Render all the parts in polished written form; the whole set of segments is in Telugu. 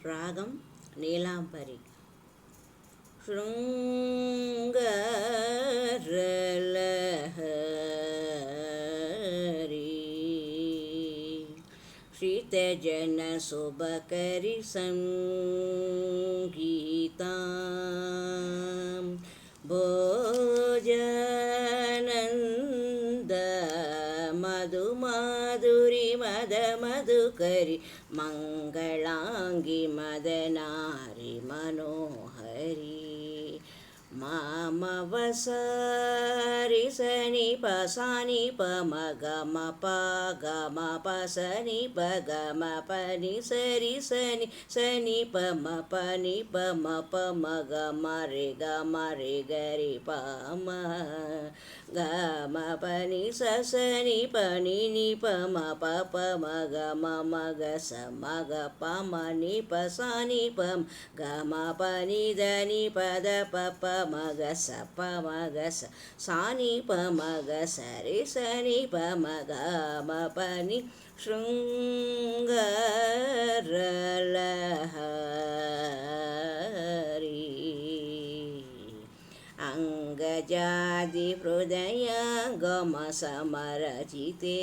రాగం నీలాంబరి. శృంగారలహరి శ్రితజన శుభకరి సంగీతం భోజనంద మధుమాధురి మద మధుకరి మంగళాంగి మదనారి మనోహరి మామవసారి సని పసాని పమగమ పగమ పసని పగమ పని సరి సని సని పమ పని పమ పమగమ రి గమ రి గరి పమ గమ పని సని పని ని పమ పప మగ మగ స మగ పమ ని పసాని పమ గమ పని దని పద పప మగ స ప మగ స సాని ప మగ సరి సని ప మగ మ పని శృంగారలహరి అంగజాది హృదయ గమ సమరచితే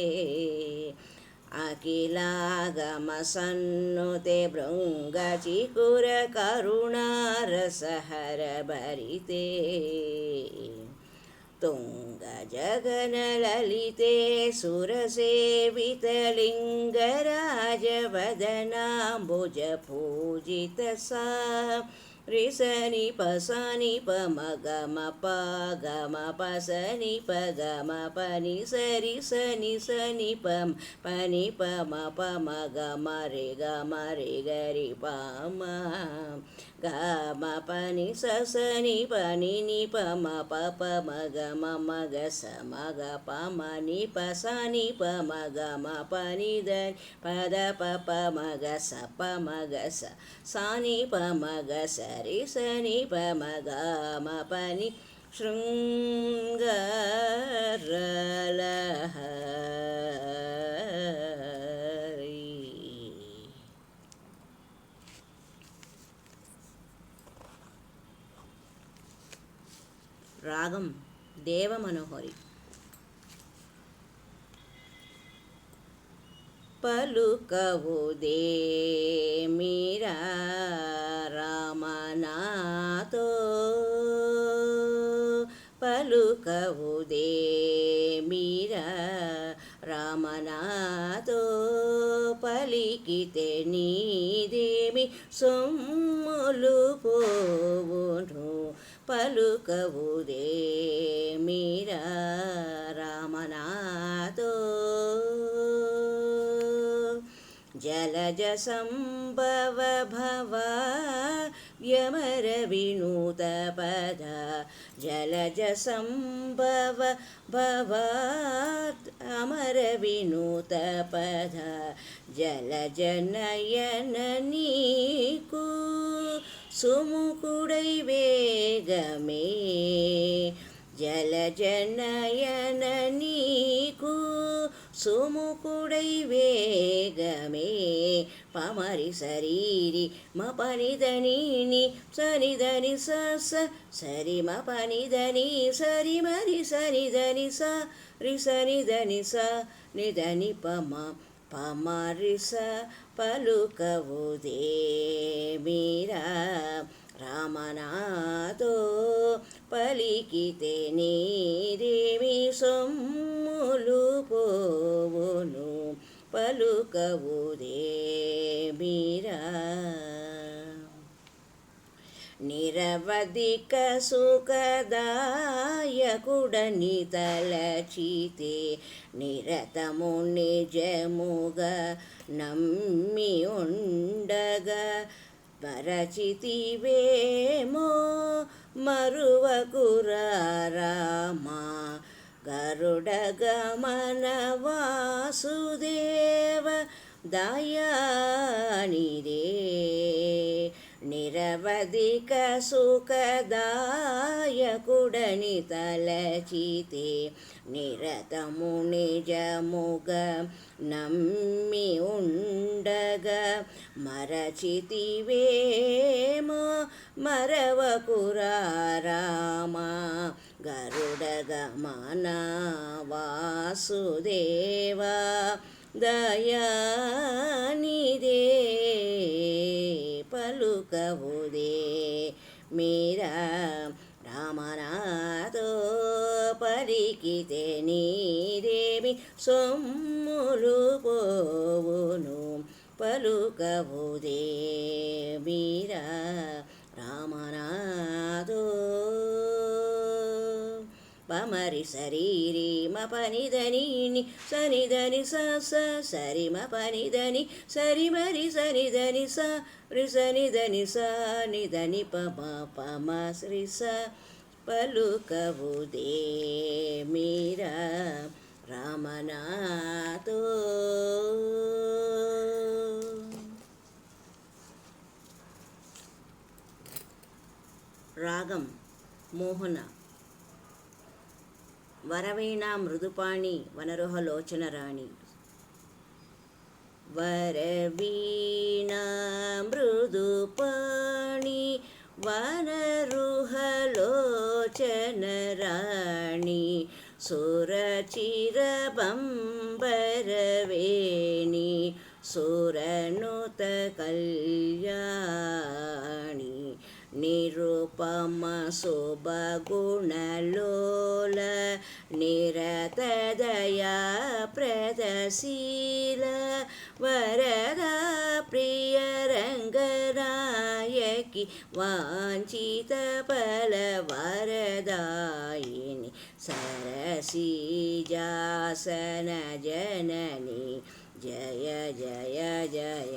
అఖిలాగమ సన్నుతే భృంగచికుర కరుణారసహర భరితే తుంగ జగన లలితే సురసేవితలింగరాజ వదనాంబుజ పూజిత సా రిసని పసని పమగమ పగమ పసని పగమ పని సరి సని సని పమ పని పమ పమగమ రి గమ రి గరి పమ గమ పని సని పని ని పమ పప మగ మగ స మగ పమ ని పసని పమ గమ పని దని పద పప మగ స ప మగ స సాని పమ గ సరి సని పమ గమ పని శృంగారలహరి. రాగం దేవమనోహరి. పలుకవుదేమిరా రామనాతో పలుకవుదేమిరా రామనాతో పలికితే నీదేమి సొమ్ములు పోవును పలుకవుదేమిరా రామనాతో జలజ సంభవ భవ వ్యమర వినూత పద జలజ సంభవ భవ అమర వినూత పద జలజ నయన నీకు సుముకుడై వేగమే జలజ నయన నీకు సుముకుడై వేగమే పమరి సరీరి మ పనిదని సనిదని స సరి మ పనిదని సరి మరి సనిదని స రి సనిదని స నిదని పమ పమరి స పలుకవుదేమిరా రామనాతో పలికితే నీదేమి సొమ్ములు పోవును పలుకవుదేమిరా. నిరవధిక సుఖదాయకుడని తలచితే నిరతము నిజముగా నమ్మి ఉండగా మరచితివేమో మరువకురా రామా గరుడ గమన వాసుదేవ దయానిదే నిరవధిక సుఖదాయకుడని తలచితే నిరతము నిజముగా నమ్మి ఉండగా మరచితివేమో మరవకురా రామా గరుడ గమన వాసుదేవా దయానిదే పలుకవుదే మీరా రామనాతో పలికితే నీదేమి సొమ్ములు పోవును పలుకవుదే మీరా రామనాతో పమరి శరీరి మపనిదని సనిదని సరి మపనిదని సరి మరి సనిదని సనిదని నిదని పమ శ్రీ స పలుకవుదే మీరా రామనాతో. రాగం మోహన. వరవీణా మృదుపాణి వనరుహలోచన రాణి. వరవీణా మృదుపాణి వనరుహలోచన రాణి సురచిరబంబరవేణి సురనుత కళ్యాణి నిరుపమ శుభగుణలోల నిరతదయా ప్రదశీల వరద ప్రియ రంగనాయకి వాంఛిత ఫల వరదాయిని సరసీజాసన జనని జయ జయ జయ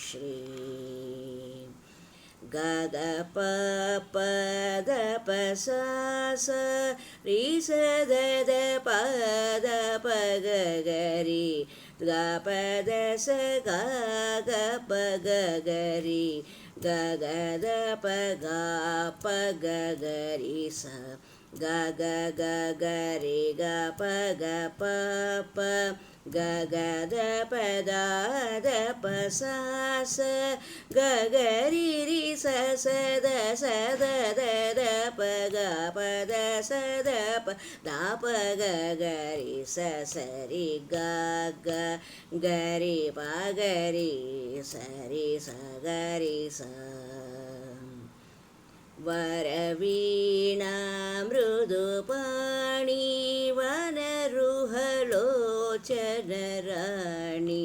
శ్రీ. గద పద పస రి సద పద పగరి గ పద స గ పగరి గద పగ పగరి స గ గరి గ పగ ప గద పద పస గరి రి సద సద పగ పద సద పగరి సరి గరి పగరి సరి సగరి స. వరవీణా మృదుపాణి వనరుహలోచన రాణి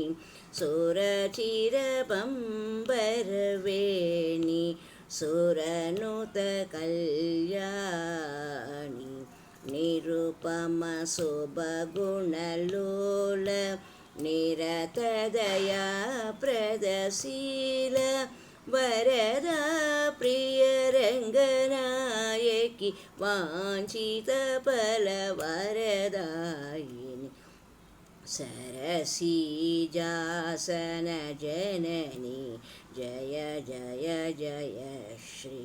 సురచిరబంబరవేణి సురనుత కళ్యాణి నిరుపమ శుభగుణలోల నిరతదయా ప్రదశీల వరద ప్రియ రంగనాయకి వాంఛిత ఫల వరదాయిని సరసీజాసన జనని జయ జయ జయ శ్రీ.